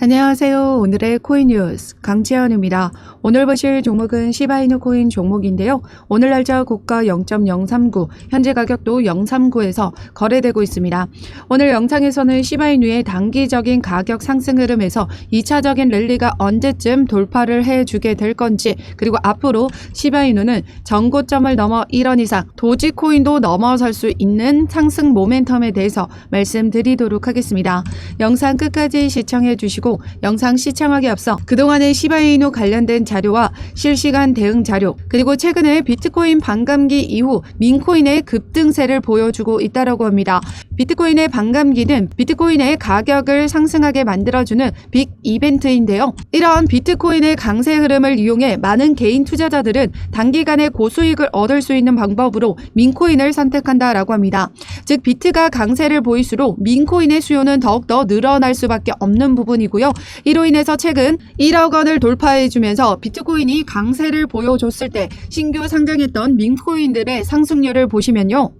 안녕하세요. 오늘의 코인 뉴스 강지연입니다. 오늘 보실 종목은 시바이누 코인 종목인데요. 오늘 날짜 고가 0.039, 현재 가격도 039에서 거래되고 있습니다. 오늘 영상에서는 시바이누의 단기적인 가격 상승 흐름에서 2차적인 랠리가 언제쯤 돌파를 해주게 될 건지, 그리고 앞으로 시바이누는 전고점을 넘어 1원 이상, 도지코인도 넘어설 수 있는 상승 모멘텀에 대해서 말씀드리도록 하겠습니다. 영상 끝까지 시청해 주시고 영상 시청하기 앞서 그동안의 시바이누 관련된 자료와 실시간 대응 자료, 그리고 최근에 비트코인 반감기 이후 민코인의 급등세를 보여주고 있다고 합니다. 비트코인의 반감기는 비트코인의 가격을 상승하게 만들어주는 빅 이벤트인데요. 이러한 비트코인의 강세 흐름을 이용해 많은 개인 투자자들은 단기간에 고수익을 얻을 수 있는 방법으로 민코인을 선택한다라고 합니다. 즉 비트가 강세를 보일수록 민코인의 수요는 더욱더 늘어날 수밖에 없는 부분이고요. 이로 인해서 최근 1억 원을 돌파해주면서 비트코인이 강세를 보여줬을 때 신규 상장했던 민코인들의 상승률을 보시면요.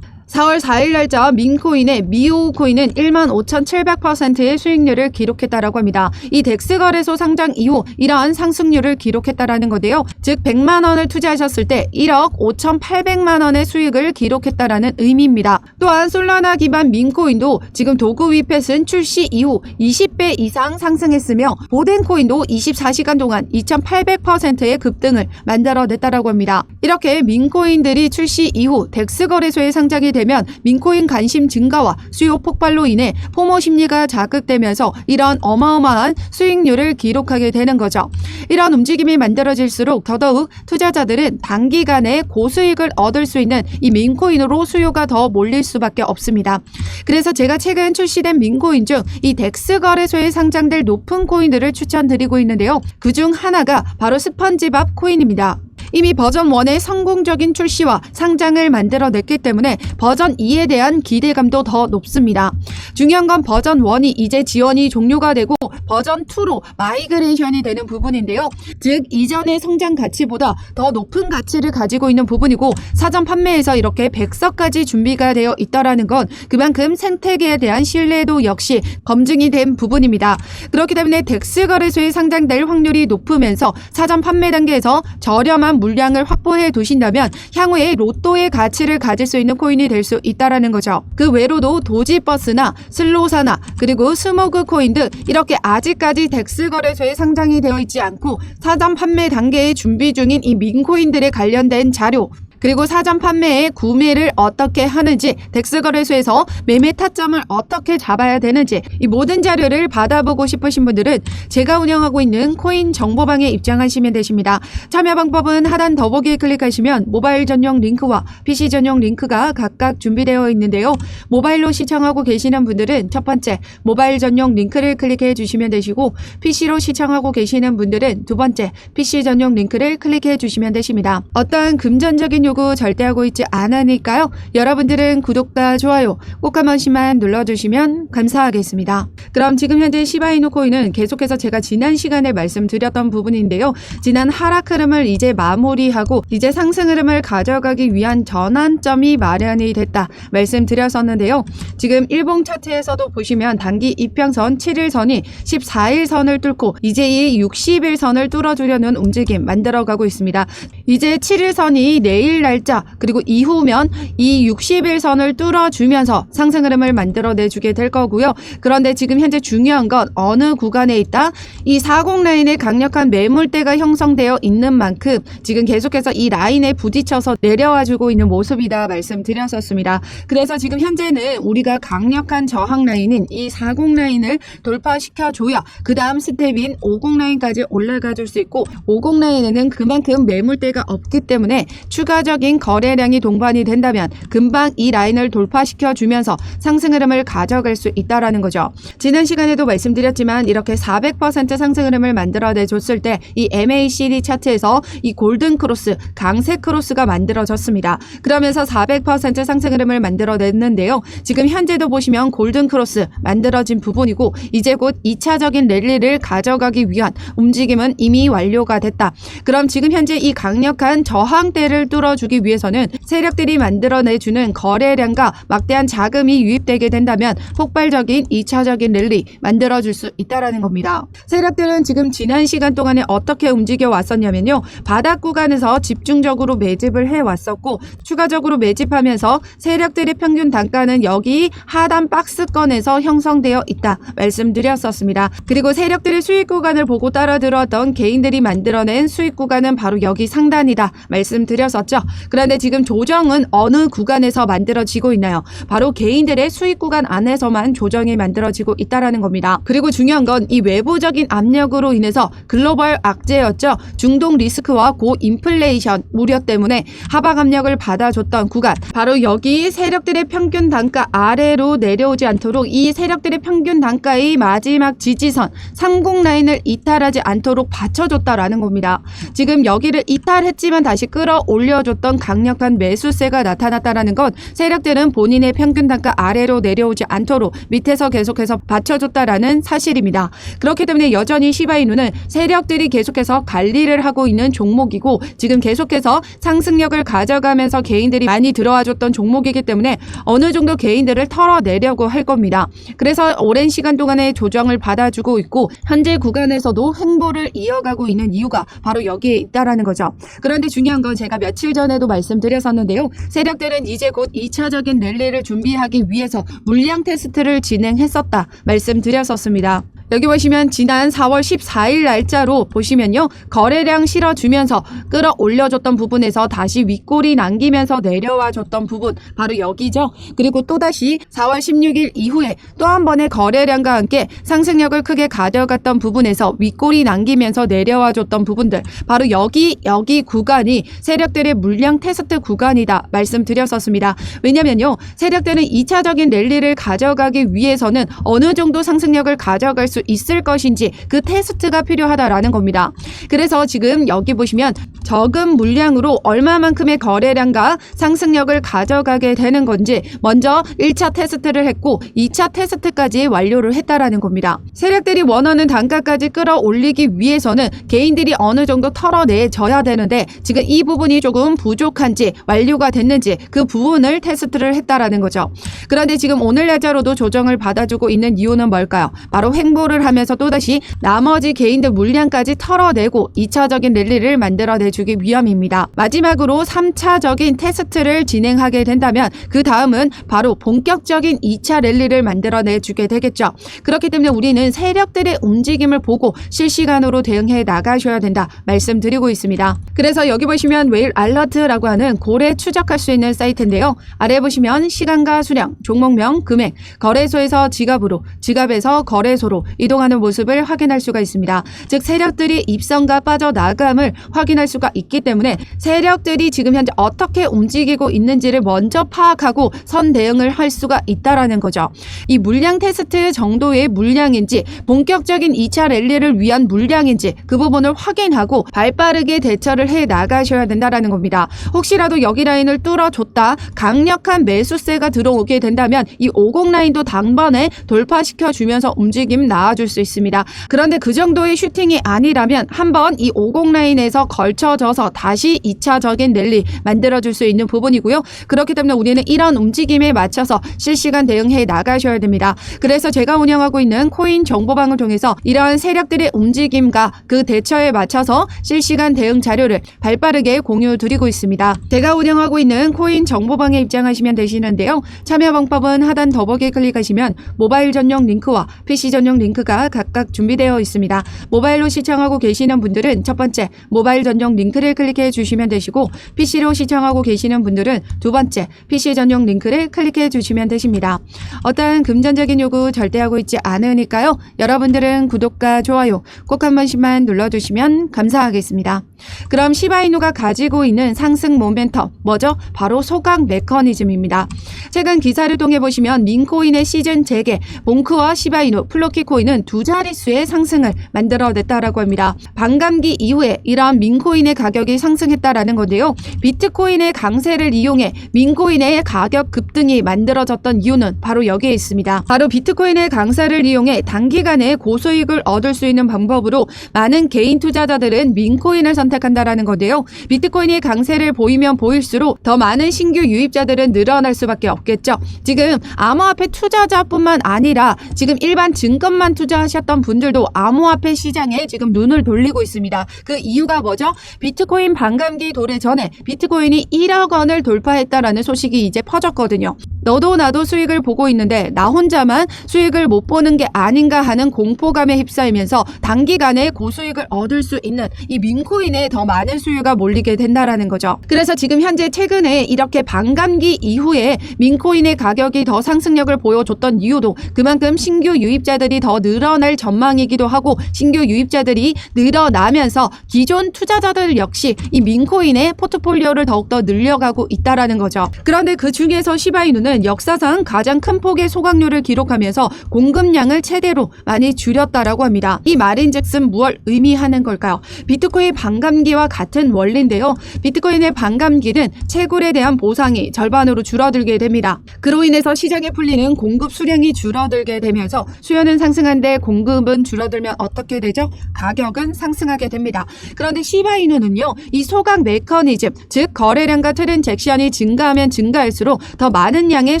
4월 4일 날짜 민코인의 미오 코인은 15,700%의 수익률을 기록했다라고 합니다. 이 덱스 거래소 상장 이후 이러한 상승률을 기록했다라는 건데요. 즉 100만 원을 투자하셨을 때 1억 5,800만 원의 수익을 기록했다라는 의미입니다. 또한 솔라나 기반 민코인도 지금 도구 위펫은 출시 이후 20배 이상 상승했으며 보덴 코인도 24시간 동안 2,800%의 급등을 만들어냈다라고 합니다. 이렇게 민코인들이 출시 이후 덱스 거래소에 상장이 되면 민코인 관심 증가와 수요 폭발로 인해 포모 심리가 자극되면서 이런 어마어마한 수익률을 기록하게 되는 거죠. 이런 움직임이 만들어질수록 더더욱 투자자들은 단기간에 고수익을 얻을 수 있는 이 민코인으로 수요가 더 몰릴 수밖에 없습니다. 그래서 제가 최근 출시된 민코인 중 이 덱스 거래소에 상장될 높은 코인들을 추천드리고 있는데요. 그중 하나가 바로 스펀지밥 코인입니다. 이미 버전 1의 성공적인 출시와 상장을 만들어냈기 때문에 버전 2에 대한 기대감도 더 높습니다. 중요한 건 버전 1이 이제 지원이 종료가 되고 버전 2로 마이그레이션이 되는 부분인데요. 즉 이전의 성장 가치보다 더 높은 가치를 가지고 있는 부분이고, 사전 판매에서 이렇게 100석까지 준비가 되어 있다라는 건 그만큼 생태계에 대한 신뢰도 역시 검증이 된 부분입니다. 그렇기 때문에 덱스 거래소에 상장될 확률이 높으면서 사전 판매 단계에서 저렴한 물량을 확보해 두신다면 향후에 로또의 가치를 가질 수 있는 코인이 될 수 있다라는 거죠. 그 외로도 도지버스나 슬로사나 그리고 스모그 코인 등 이렇게 아직까지 덱스 거래소에 상장이 되어 있지 않고 사전 판매 단계에 준비 중인 이 민코인들에 관련된 자료, 그리고 사전 판매에 구매를 어떻게 하는지, 덱스 거래소에서 매매 타점을 어떻게 잡아야 되는지, 이 모든 자료를 받아보고 싶으신 분들은 제가 운영하고 있는 코인 정보방에 입장하시면 되십니다. 참여 방법은 하단 더보기에 클릭하시면 모바일 전용 링크와 PC 전용 링크가 각각 준비되어 있는데요. 모바일로 시청하고 계시는 분들은 첫 번째 모바일 전용 링크를 클릭해 주시면 되시고, PC로 시청하고 계시는 분들은 두 번째 PC 전용 링크를 클릭해 주시면 되십니다. 어떠한 금전적인 요구 절대 하고 있지 않으니까요. 여러분들은 구독과 좋아요 꼭 한 번씩만 눌러주시면 감사하겠습니다. 그럼 지금 현재 시바이누 코인은 계속해서 제가 지난 시간에 말씀드렸던 부분인데요. 지난 하락 흐름을 이제 마무리하고 이제 상승 흐름을 가져가기 위한 전환점이 마련이 됐다 말씀드렸었는데요. 지금 일봉 차트에서도 보시면 단기 이평선 7일선이 14일선을 뚫고 이제 이 60일선을 뚫어주려는 움직임 만들어가고 있습니다. 이제 7일선이 내일 날짜 그리고 이후면 이 60일선을 뚫어주면서 상승 흐름을 만들어내주게 될 거고요. 그런데 지금 현재 중요한 건 어느 구간에 있다? 이 40 라인의 강력한 매물대가 형성되어 있는 만큼 지금 계속해서 이 라인에 부딪혀서 내려와주고 있는 모습이다 말씀드렸었습니다. 그래서 지금 현재는 우리가 강력한 저항 라인인 이 40 라인을 돌파시켜줘야 그 다음 스텝인 50 라인까지 올라가 줄 수 있고, 50 라인에는 그만큼 매물대가 없기 때문에 추가적인 거래량이 동반이 된다면 금방 이 라인을 돌파시켜 주면서 상승 흐름을 가져갈 수 있다라는 거죠. 지난 시간에도 말씀드렸지만 이렇게 400% 상승 흐름을 만들어내 줬을 때 이 MACD 차트에서 이 골든 크로스, 강세 크로스가 만들어졌습니다. 그러면서 400% 상승 흐름을 만들어냈는데요. 지금 현재도 보시면 골든 크로스 만들어진 부분이고, 이제 곧 2차적인 랠리를 가져가기 위한 움직임은 이미 완료가 됐다. 그럼 지금 현재 이 강력한 저항대를 뚫어 풀어주기 위해서는 세력들이 만들어내주는 거래량과 막대한 자금이 유입되게 된다면 폭발적인 2차적인 랠리 만들어줄 수 있다는 겁니다. 세력들은 지금 지난 시간 동안에 어떻게 움직여 왔었냐면요. 바닥 구간에서 집중적으로 매집을 해왔었고 추가적으로 매집하면서 세력들의 평균 단가는 여기 하단 박스권에서 형성되어 있다 말씀드렸었습니다. 그리고 세력들의 수익 구간을 보고 따라 들어왔던 개인들이 만들어낸 수익 구간은 바로 여기 상단이다 말씀드렸었죠. 그런데 지금 조정은 어느 구간에서 만들어지고 있나요? 바로 개인들의 수익 구간 안에서만 조정이 만들어지고 있다는 겁니다. 그리고 중요한 건 이 외부적인 압력으로 인해서 글로벌 악재였죠. 중동 리스크와 고인플레이션 우려 때문에 하방 압력을 받아줬던 구간, 바로 여기 세력들의 평균 단가 아래로 내려오지 않도록 이 세력들의 평균 단가의 마지막 지지선 30 라인을 이탈하지 않도록 받쳐줬다라는 겁니다. 지금 여기를 이탈했지만 다시 끌어올려줬던 강력한 매수세가 나타났다라는 건 세력들은 본인의 평균 단가 아래로 내려오지 않도록 밑에서 계속해서 받쳐줬다라는 사실입니다. 그렇기 때문에 여전히 시바이누는 세력들이 계속해서 관리를 하고 있는 종목이고 지금 계속해서 상승력을 가져가면서 개인들이 많이 들어와줬던 종목이기 때문에 어느 정도 개인들을 털어내려고 할 겁니다. 그래서 오랜 시간 동안의 조정을 받아주고 있고 현재 구간에서도 횡보를 이어가고 있는 이유가 바로 여기에 있다라는 거죠. 그런데 중요한 건 제가 며칠 전에도 말씀드렸었는데요. 세력들은 이제 곧 2차적인 랠리를 준비하기 위해서 물량 테스트를 진행했었다 말씀드렸었습니다. 여기 보시면 지난 4월 14일 날짜로 보시면요. 거래량 실어주면서 끌어올려줬던 부분에서 다시 윗골이 남기면서 내려와줬던 부분 바로 여기죠. 그리고 또다시 4월 16일 이후에 또 한 번의 거래량과 함께 상승력을 크게 가져갔던 부분에서 윗골이 남기면서 내려와줬던 부분들 바로 여기 구간이 세력들의 물량 테스트 구간이다 말씀드렸었습니다. 왜냐면요. 세력들은 2차적인 랠리를 가져가기 위해서는 어느 정도 상승력을 가져갈 수 있을 것인지 그 테스트가 필요하다라는 겁니다. 그래서 지금 여기 보시면 적은 물량으로 얼마만큼의 거래량과 상승력을 가져가게 되는 건지 먼저 1차 테스트를 했고 2차 테스트까지 완료를 했다라는 겁니다. 세력들이 원하는 단가까지 끌어올리기 위해서는 개인들이 어느 정도 털어내줘야 되는데 지금 이 부분이 조금 부족한지 완료가 됐는지 그 부분을 테스트를 했다라는 거죠. 그런데 지금 오늘 날짜로도 조정을 받아주고 있는 이유는 뭘까요? 바로 횡보를 하면서 또다시 나머지 개인들 물량까지 털어내고 2차적인 랠리를 만들어내주기 위함입니다. 마지막으로 3차적인 테스트를 진행하게 된다면 그 다음은 바로 본격적인 2차 랠리를 만들어내주게 되겠죠. 그렇기 때문에 우리는 세력들의 움직임을 보고 실시간으로 대응해 나가셔야 된다 말씀드리고 있습니다. 그래서 여기 보시면 웨일 알러트라고 하는 고래 추적할 수 있는 사이트인데요. 아래 보시면 시간과 수량, 종목명, 금액, 거래소에서 지갑으로, 지갑에서 거래소로 이동하는 모습을 확인할 수가 있습니다. 즉 세력들이 입성과 빠져나감을 확인할 수가 있기 때문에 세력들이 지금 현재 어떻게 움직이고 있는지를 먼저 파악하고 선 대응을 할 수가 있다라는 거죠. 이 물량 테스트 정도의 물량인지 본격적인 2차 랠리를 위한 물량인지 그 부분을 확인하고 발빠르게 대처를 해 나가셔야 된다라는 겁니다. 혹시라도 여기 라인을 뚫어줬다 강력한 매수세가 들어오게 된다면 이 50 라인도 단번에 돌파시켜 주면서 움직임 나와줄 수 있습니다. 그런데 그 정도의 슈팅이 아니라면 한번 이 50 라인에서 걸쳐져서 다시 2차적인 랠리 만들어줄 수 있는 부분이고요. 그렇기 때문에 우리는 이런 움직임에 맞춰서 실시간 대응해 나가셔야 됩니다. 그래서 제가 운영하고 있는 코인 정보방을 통해서 이러한 세력들의 움직임과 그 대처에 맞춰서 실시간 대응 자료를 발빠르게 공유 드리고 있습니다. 제가 운영하고 있는 코인 정보방에 입장하시면 되시는데요. 참여 방법은 하단 더보기에 클릭하시면 모바일 전용 링크와 PC 전용 링크가 각각 준비되어 있습니다. 모바일로 시청하고 계시는 분들은 첫 번째 모바일 전용 링크를 클릭해 주시면 되시고 PC로 시청하고 계시는 분들은 두 번째 PC 전용 링크를 클릭해 주시면 되십니다. 어떠한 금전적인 요구 절대 하고 있지 않으니까요. 여러분들은 구독과 좋아요 꼭 한 번씩만 눌러주시면 감사하겠습니다. 그럼 시바이누가 가지고 있는 상승 모멘텀 뭐죠? 바로 소각 메커니즘입니다. 최근 기사를 통해 보시면 민코인의 시즌 재개, 몽크와 시바이누, 플로키 코인은 두 자릿수의 상승을 만들어냈다라고 합니다. 반감기 이후에 이러한 민코인의 가격이 상승했다라는 건데요. 비트코인의 강세를 이용해 민코인의 가격 급등이 만들어졌던 이유는 바로 여기에 있습니다. 바로 비트코인의 강세를 이용해 단기간에 고수익을 얻을 수 있는 방법으로 많은 개인 투자자들은 민코인을 선택 선택한다라는 건데요. 비트코인이 강세를 보이면 보일수록 더 많은 신규 유입자들은 늘어날 수밖에 없겠죠. 지금 암호화폐 투자자뿐만 아니라 지금 일반 증권만 투자하셨던 분들도 암호화폐 시장에 지금 눈을 돌리고 있습니다. 그 이유가 뭐죠? 비트코인 반감기 도래 전에 비트코인이 1억 원을 돌파했다라는 소식이 이제 퍼졌거든요. 너도 나도 수익을 보고 있는데 나 혼자만 수익을 못 보는 게 아닌가 하는 공포감에 휩싸이면서 단기간에 고수익을 얻을 수 있는 이 민코인에 더 많은 수요가 몰리게 된다라는 거죠. 그래서 지금 현재 최근에 이렇게 반감기 이후에 민코인의 가격이 더 상승력을 보여줬던 이유도 그만큼 신규 유입자들이 더 늘어날 전망이기도 하고, 신규 유입자들이 늘어나면서 기존 투자자들 역시 이 민코인의 포트폴리오를 더욱더 늘려가고 있다라는 거죠. 그런데 그 중에서 시바이누는 역사상 가장 큰 폭의 소각률을 기록하면서 공급량을 최대로 많이 줄였다라고 합니다. 이 말인즉슨 무엇을 의미하는 걸까요? 비트코인 반감기와 같은 원리인데요. 비트코인의 반감기는 채굴에 대한 보상이 절반으로 줄어들게 됩니다. 그로 인해서 시장에 풀리는 공급 수량이 줄어들게 되면서 수요는 상승한데 공급은 줄어들면 어떻게 되죠? 가격은 상승하게 됩니다. 그런데 시바이누는요, 이 소각 메커니즘, 즉 거래량과 트랜잭션이 증가하면 증가할수록 더 많은 양의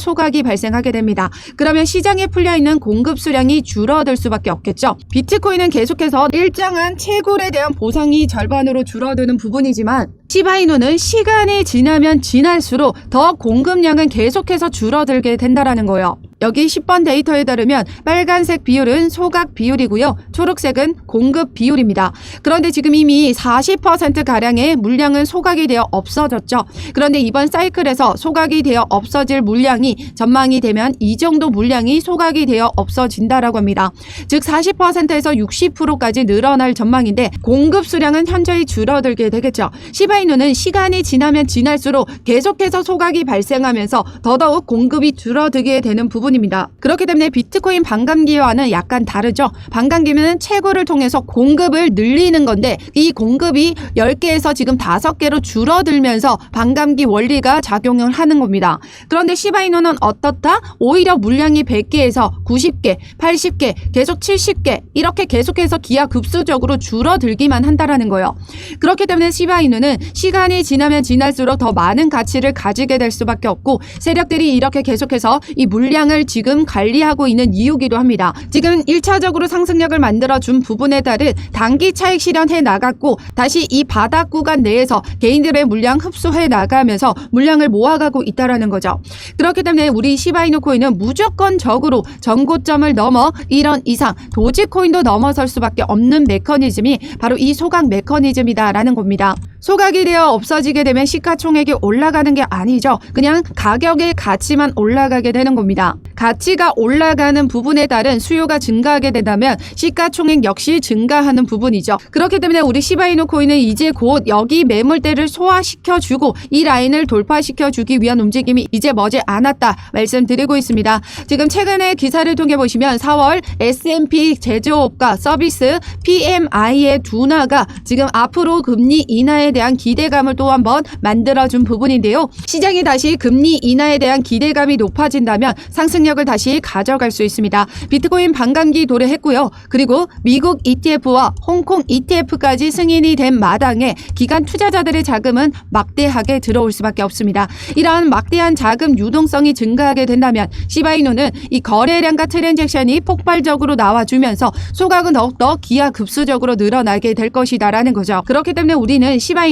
소각이 발생하게 됩니다. 그러면 시장에 풀려있는 공급 수량이 줄어들 수밖에 없겠죠. 비트코인은 계속해서 일정한 채굴에 대한 보상이 절반으로 줄어드는 부분이지만 시바이누는 시간이 지나면 지날수록 더 공급량은 계속해서 줄어들게 된다라는 거예요. 여기 10번 데이터에 따르면 빨간색 비율은 소각 비율이고요. 초록색은 공급 비율입니다. 그런데 지금 이미 40%가량의 물량은 소각이 되어 없어졌죠. 그런데 이번 사이클에서 소각이 되어 없어질 물량이 전망이 되면 이 정도 물량이 소각이 되어 없어진다라고 합니다. 즉 40%에서 60%까지 늘어날 전망인데 공급 수량은 현저히 줄어들게 되겠죠. 시바이누는 시간이 지나면 지날수록 계속해서 소각이 발생하면서 더더욱 공급이 줄어들게 되는 부분입니다. 그렇기 때문에 비트코인 반감기와는 약간 다르죠. 반감기는 채굴을 통해서 공급을 늘리는 건데 이 공급이 10개에서 지금 5개로 줄어들면서 반감기 원리가 작용을 하는 겁니다. 그런데 시바이누는 어떻다? 오히려 물량이 100개에서 90개, 80개, 계속 70개 이렇게 계속해서 기하급수적으로 줄어들기만 한다라는 거예요. 그렇기 때문에 시바이누는 시간이 지나면 지날수록 더 많은 가치를 가지게 될 수밖에 없고, 세력들이 이렇게 계속해서 이 물량을 지금 관리하고 있는 이유기도 합니다. 지금 1차적으로 상승력을 만들어준 부분에 따른 단기 차익 실현해 나갔고, 다시 이 바닥 구간 내에서 개인들의 물량 흡수해 나가면서 물량을 모아가고 있다라는 거죠. 그렇기 때문에 우리 시바이누 코인은 무조건적으로 전고점을 넘어 1원 이상 도지코인도 넘어설 수밖에 없는 메커니즘이 바로 이 소각 메커니즘이다라는 겁니다. 소각이 되어 없어지게 되면 시가총액이 올라가는 게 아니죠. 그냥 가격의 가치만 올라가게 되는 겁니다. 가치가 올라가는 부분에 따른 수요가 증가하게 된다면 시가총액 역시 증가하는 부분이죠. 그렇기 때문에 우리 시바이누 코인은 이제 곧 여기 매물대를 소화시켜주고 이 라인을 돌파시켜주기 위한 움직임이 이제 머지 않았다 말씀드리고 있습니다. 지금 최근에 기사를 통해 보시면 4월 S&P 제조업과 서비스 PMI의 둔화가 지금 앞으로 금리 인하에 대한 기대감을 또 한번 만들어준 부분인데요. 시장이 다시 금리 인하에 대한 기대감이 높아진다면 상승력을 다시 가져갈 수 있습니다. 비트코인 반감기 도래했고요. 그리고 미국 ETF와 홍콩 ETF까지 승인이 된 마당에 기관 투자자들의 자금은 막대하게 들어올 수밖에 없습니다. 이러한 막대한 자금 유동성이 증가하게 된다면 시바이누는 이 거래량과 트랜잭션이 폭발적으로 나와주면서 소각은 더욱더 기하급수적으로 늘어나게 될 것이다라는 거죠. 그렇기 때문에 우리는 시바이누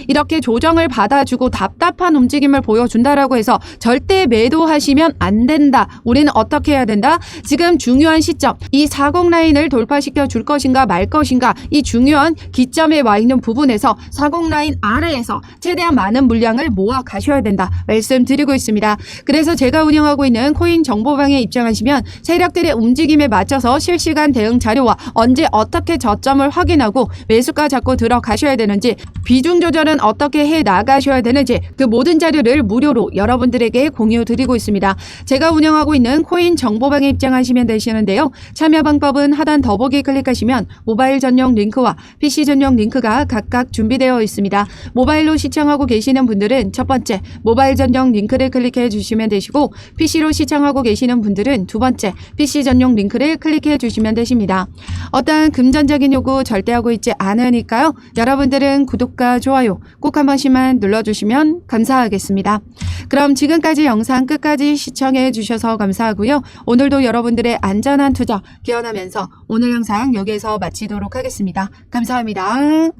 이렇게 조정을 받아주고 답답한 움직임을 보여준다라고 해서 절대 매도하시면 안 된다. 우리는 어떻게 해야 된다? 지금 중요한 시점, 이 40 라인을 돌파시켜 줄 것인가 말 것인가, 이 중요한 기점에 와 있는 부분에서 40 라인 아래에서 최대한 많은 물량을 모아 가셔야 된다 말씀드리고 있습니다. 그래서 제가 운영하고 있는 코인 정보방에 입장하시면 세력들의 움직임에 맞춰서 실시간 대응 자료와 언제 어떻게 저점을 확인하고 매수가 잡고 들어가셔야 되는지 비중 조절은 어떻게 해 나가셔야 되는지 그 모든 자료를 무료로 여러분들에게 공유 드리고 있습니다. 제가 운영하고 있는 코인 정보방에 입장하시면 되시는데요. 참여 방법은 하단 더보기 클릭하시면 모바일 전용 링크와 PC 전용 링크가 각각 준비되어 있습니다. 모바일로 시청하고 계시는 분들은 첫 번째 모바일 전용 링크를 클릭해 주시면 되시고 PC로 시청하고 계시는 분들은 두 번째 PC 전용 링크를 클릭해 주시면 되십니다. 어떠한 금전적인 요구 절대 하고 있지 않으니까요. 여러분들은 구독과 좋아요 꼭 한 번씩만 눌러주시면 감사하겠습니다. 그럼 지금까지 영상 끝까지 시청해 주셔서 감사하고요. 오늘도 여러분들의 안전한 투자 기원하면서 오늘 영상 여기에서 마치도록 하겠습니다. 감사합니다.